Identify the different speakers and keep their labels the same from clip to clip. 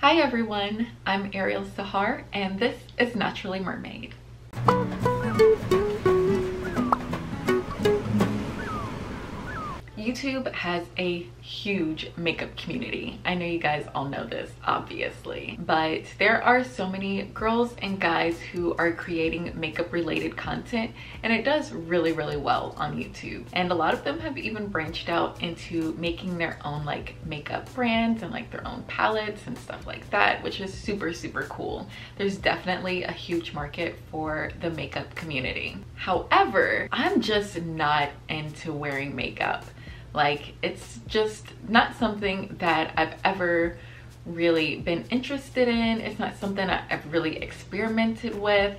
Speaker 1: Hi everyone, I'm Ariel Sahar and this is Naturally Mermaid. YouTube has a huge makeup community. I know you guys all know this, obviously, but there are so many girls and guys who are creating makeup related content, and it does really well on YouTube. And a lot of them have even branched out into making their own like makeup brands and like their own palettes and stuff like that, which is super cool. There's definitely a huge market for the makeup community. However, I'm just not into wearing makeup. Like, it's just not something that I've ever really been interested in. It's not something I've really experimented with.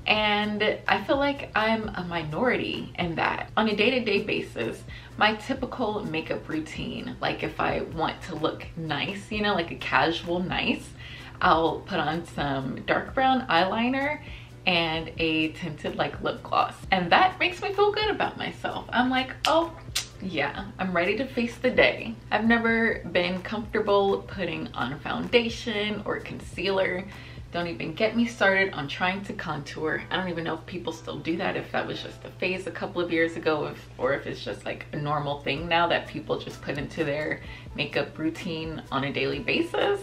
Speaker 1: And I feel like I'm a minority in that. On a day-to-day basis, my typical makeup routine, like if I want to look nice, you know, like a casual nice, I'll put on some dark brown eyeliner and a tinted like lip gloss. And that makes me feel good about myself. I'm like, oh, yeah, I'm ready to face the day. I've never been comfortable putting on foundation or concealer. Don't even get me started on trying to contour. I don't even know if people still do that, if that was just a phase a couple of years ago, or if it's just like a normal thing now that people just put into their makeup routine on a daily basis.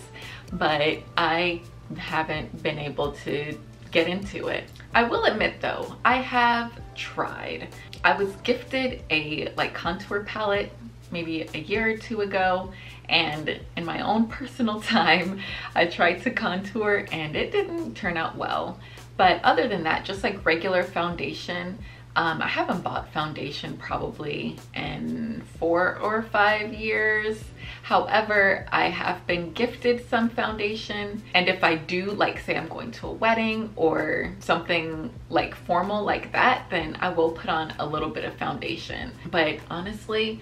Speaker 1: But I haven't been able to get into it. I will admit though, I have tried. I was gifted a like contour palette maybe a year or two ago, and in my own personal time I tried to contour and it didn't turn out well. But other than that, just like regular foundation, I haven't bought foundation probably in 4 or 5 years. However, I have been gifted some foundation, and if I do, like say I'm going to a wedding or something like formal like that, then I will put on a little bit of foundation. But honestly,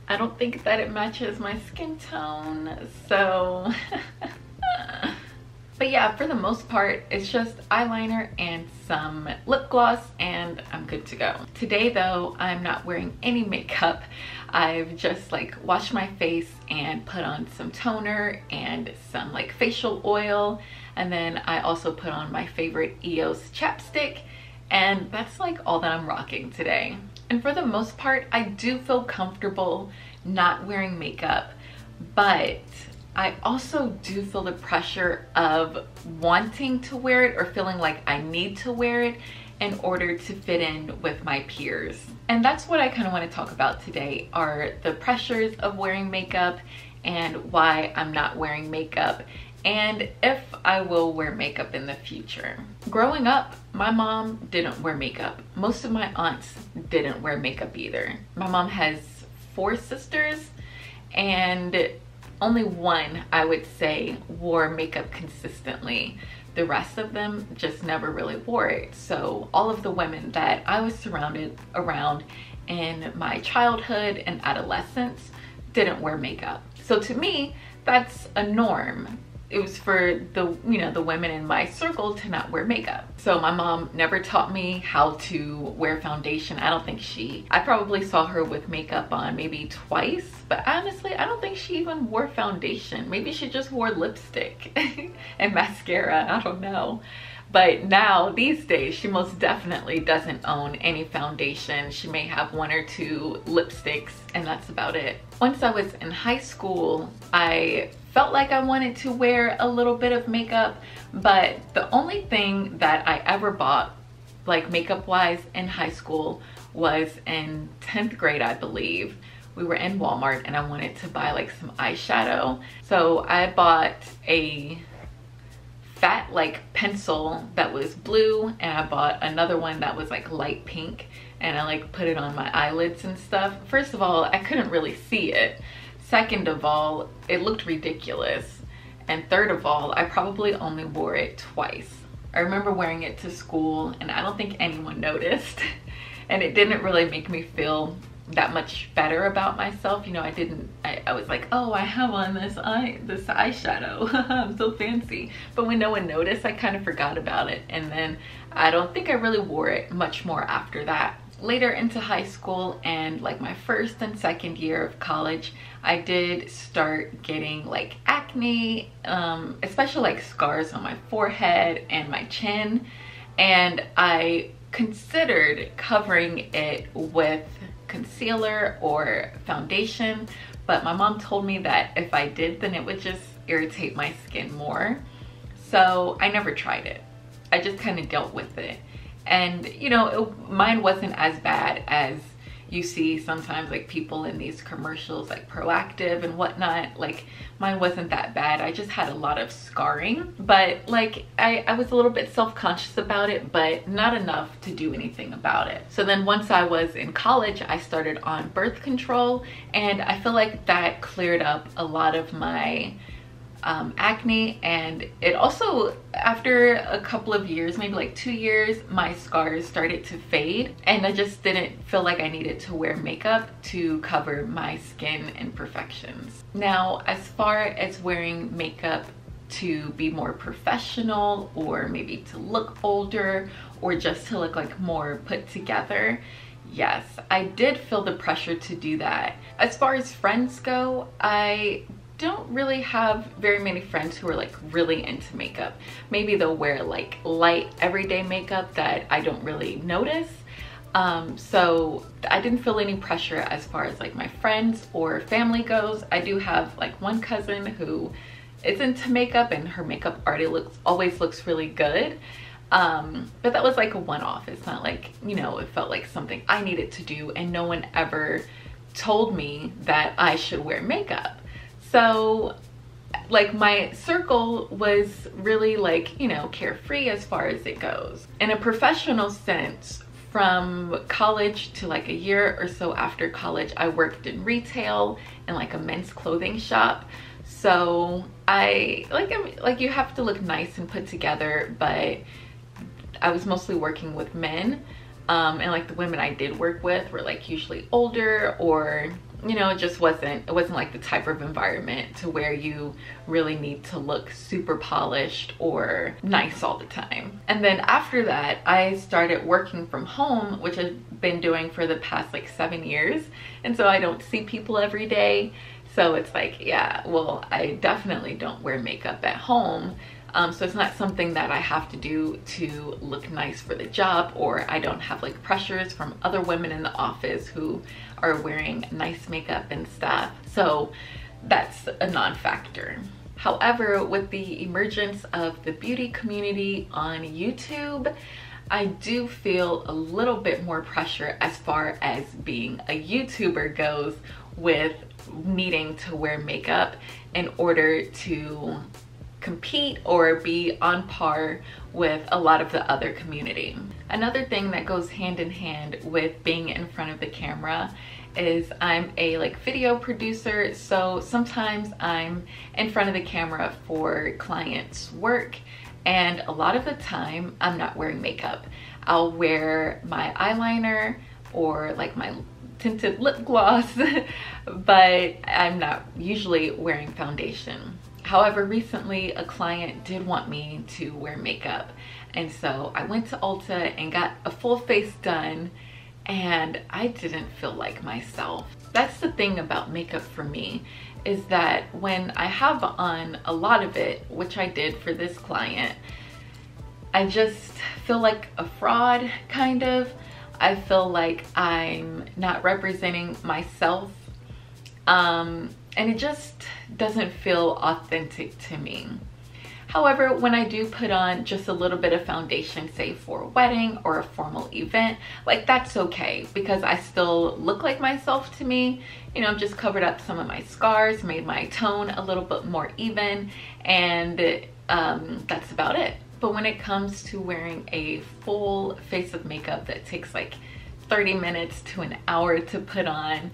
Speaker 1: I don't think that it matches my skin tone, so but yeah, for the most part, it's just eyeliner and some lip gloss and I'm good to go. Today though, I'm not wearing any makeup. I've just like washed my face and put on some toner and some like facial oil. And then I also put on my favorite EOS chapstick. And that's like all that I'm rocking today. And for the most part, I do feel comfortable not wearing makeup, but I also do feel the pressure of wanting to wear it or feeling like I need to wear it in order to fit in with my peers. And that's what I kind of want to talk about today, are the pressures of wearing makeup and why I'm not wearing makeup, and if I will wear makeup in the future. Growing up, my mom didn't wear makeup. Most of my aunts didn't wear makeup either. My mom has 4 sisters, and only one, I would say, wore makeup consistently. The rest of them just never really wore it. So all of the women that I was surrounded around in my childhood and adolescence didn't wear makeup. So to me, that's a norm. It was for the, you know, the women in my circle to not wear makeup. So my mom never taught me how to wear foundation. I probably saw her with makeup on maybe twice, but honestly, I don't think she even wore foundation. Maybe she just wore lipstick and mascara, I don't know. But now, these days, she most definitely doesn't own any foundation. She may have 1 or 2 lipsticks, and that's about it. Once I was in high school, I felt like I wanted to wear a little bit of makeup, but the only thing that I ever bought, like makeup-wise, in high school was in 10th grade, I believe. We were in Walmart, and I wanted to buy like some eyeshadow. So I bought a fat like pencil that was blue, and I bought another one that was like light pink, and I like put it on my eyelids and stuff. First of all, I couldn't really see it. Second of all, it looked ridiculous. And third of all, I probably only wore it twice. I remember wearing it to school and I don't think anyone noticed. And it didn't really make me feel that much better about myself. You know, I was like, oh, I have on this eyeshadow. I'm so fancy. But when no one noticed, I kind of forgot about it. And then I don't think I really wore it much more after that. later into high school and like my first and second year of college, I did start getting like acne, especially like scars on my forehead and my chin. And I considered covering it with concealer or foundation, but my mom told me that if I did, then it would just irritate my skin more. So I never tried it. I just kind of dealt with it. And you know, mine wasn't as bad as you see sometimes like people in these commercials like Proactive and whatnot. Like mine wasn't that bad. I just had a lot of scarring, but like I was a little bit self-conscious about it, but not enough to do anything about it. So then once I was in college, I started on birth control, and I feel like that cleared up a lot of my acne. And it also, after a couple of years, maybe like 2 years, my scars started to fade, and I just didn't feel like I needed to wear makeup to cover my skin imperfections. Now, as far as wearing makeup to be more professional, or maybe to look older, or just to look like more put together, yes, I did feel the pressure to do that. As far as friends go, I don't really have very many friends who are like really into makeup. Maybe they'll wear like light everyday makeup that I don't really notice. So I didn't feel any pressure as far as like my friends or family goes. I do have like one cousin who is into makeup, and her makeup always looks really good. But that was like a one-off. It's not like, you know, it felt like something I needed to do, and no one ever told me that I should wear makeup. So like my circle was really like, you know, carefree as far as it goes. In a professional sense, from college to like a year or so after college, I worked in retail in like a men's clothing shop. So I like you have to look nice and put together, but I was mostly working with men, and like the women I did work with were like usually older, or you know, it wasn't like the type of environment to where you really need to look super polished or nice all the time. And then after that, I started working from home, which I've been doing for the past like 7 years. And so I don't see people every day. So it's like, yeah, well, I definitely don't wear makeup at home. So it's not something that I have to do to look nice for the job, or I don't have like pressures from other women in the office who are wearing nice makeup and stuff. So that's a non-factor. However, with the emergence of the beauty community on YouTube, I do feel a little bit more pressure as far as being a YouTuber goes, with needing to wear makeup in order to compete or be on par with a lot of the other community. Another thing that goes hand in hand with being in front of the camera is I'm a like video producer, so sometimes I'm in front of the camera for clients' work, and a lot of the time I'm not wearing makeup. I'll wear my eyeliner or like my tinted lip gloss, but I'm not usually wearing foundation. However, recently a client did want me to wear makeup, and so I went to Ulta and got a full face done, and I didn't feel like myself. That's the thing about makeup for me, is that when I have on a lot of it, which I did for this client, I just feel like a fraud, kind of. I feel like I'm not representing myself, and it just doesn't feel authentic to me. However, when I do put on just a little bit of foundation, say for a wedding or a formal event, like that's okay, because I still look like myself to me. You know, just covered up some of my scars, made my tone a little bit more even, and that's about it. But when it comes to wearing a full face of makeup that takes like 30 minutes to an hour to put on,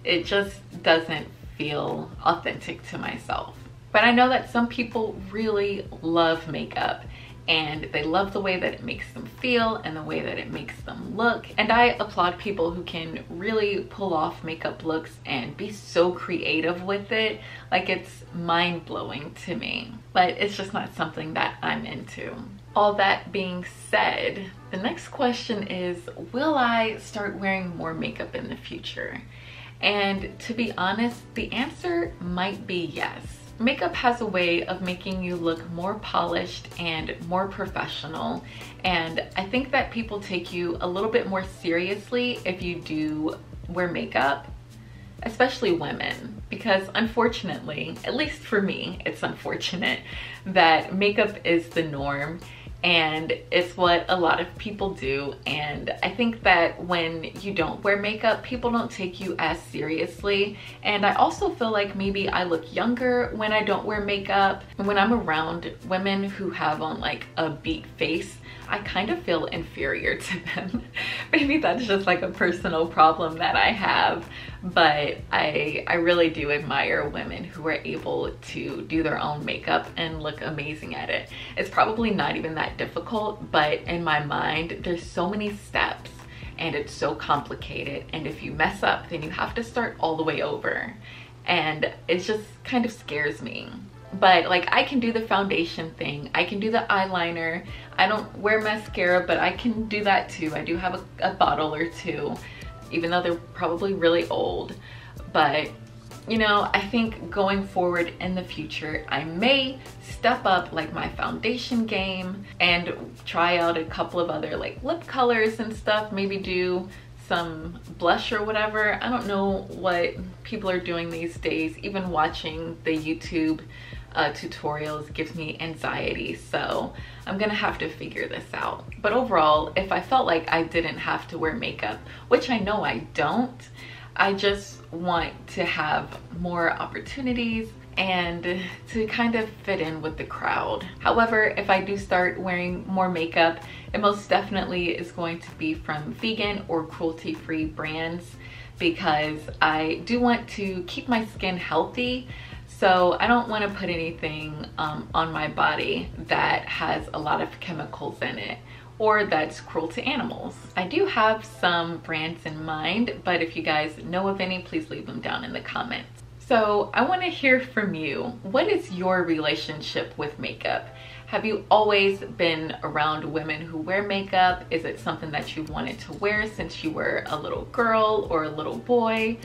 Speaker 1: it just doesn't feel authentic to myself. But I know that some people really love makeup, and they love the way that it makes them feel and the way that it makes them look. And I applaud people who can really pull off makeup looks and be so creative with it. Like, it's mind-blowing to me, but it's just not something that I'm into. All that being said, the next question is, will I start wearing more makeup in the future? And to be honest, the answer might be yes. Makeup has a way of making you look more polished and more professional, and I think that people take you a little bit more seriously if you do wear makeup, especially women, because unfortunately, at least for me, it's unfortunate that makeup is the norm and it's what a lot of people do. And I think that when you don't wear makeup, people don't take you as seriously. And I also feel like maybe I look younger when I don't wear makeup. And when I'm around women who have on like a beat face, I kind of feel inferior to them. Maybe that's just like a personal problem that I have, but I really do admire women who are able to do their own makeup and look amazing at it. It's probably not even that difficult, but in my mind, there's so many steps and it's so complicated. And if you mess up, then you have to start all the way over. And it just kind of scares me. But like, I can do the foundation thing, I can do the eyeliner, I don't wear mascara, but I can do that too. I do have a bottle or two, even though they're probably really old. But you know, I think going forward in the future, I may step up like my foundation game and try out a couple of other like lip colors and stuff, maybe do some blush or whatever. I don't know what people are doing these days. Even watching the YouTube tutorials gives me anxiety, so I'm gonna have to figure this out. But overall, if I felt like I didn't have to wear makeup, which I know I don't, I just want to have more opportunities and to kind of fit in with the crowd. However, if I do start wearing more makeup, it most definitely is going to be from vegan or cruelty-free brands, because I do want to keep my skin healthy. So I don't want to put anything on my body that has a lot of chemicals in it or that's cruel to animals. I do have some brands in mind, but if you guys know of any, please leave them down in the comments. So I want to hear from you. What is your relationship with makeup? Have you always been around women who wear makeup? Is it something that you wanted to wear since you were a little girl or a little boy?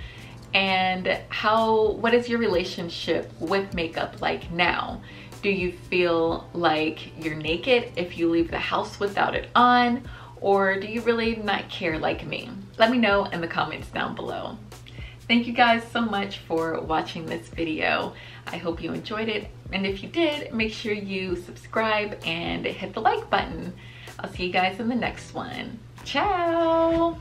Speaker 1: And what is your relationship with makeup like now? Do you feel like you're naked if you leave the house without it on? Or do you really not care like me? Let me know in the comments down below. Thank you guys so much for watching this video. I hope you enjoyed it. And if you did, make sure you subscribe and hit the like button. I'll see you guys in the next one. Ciao!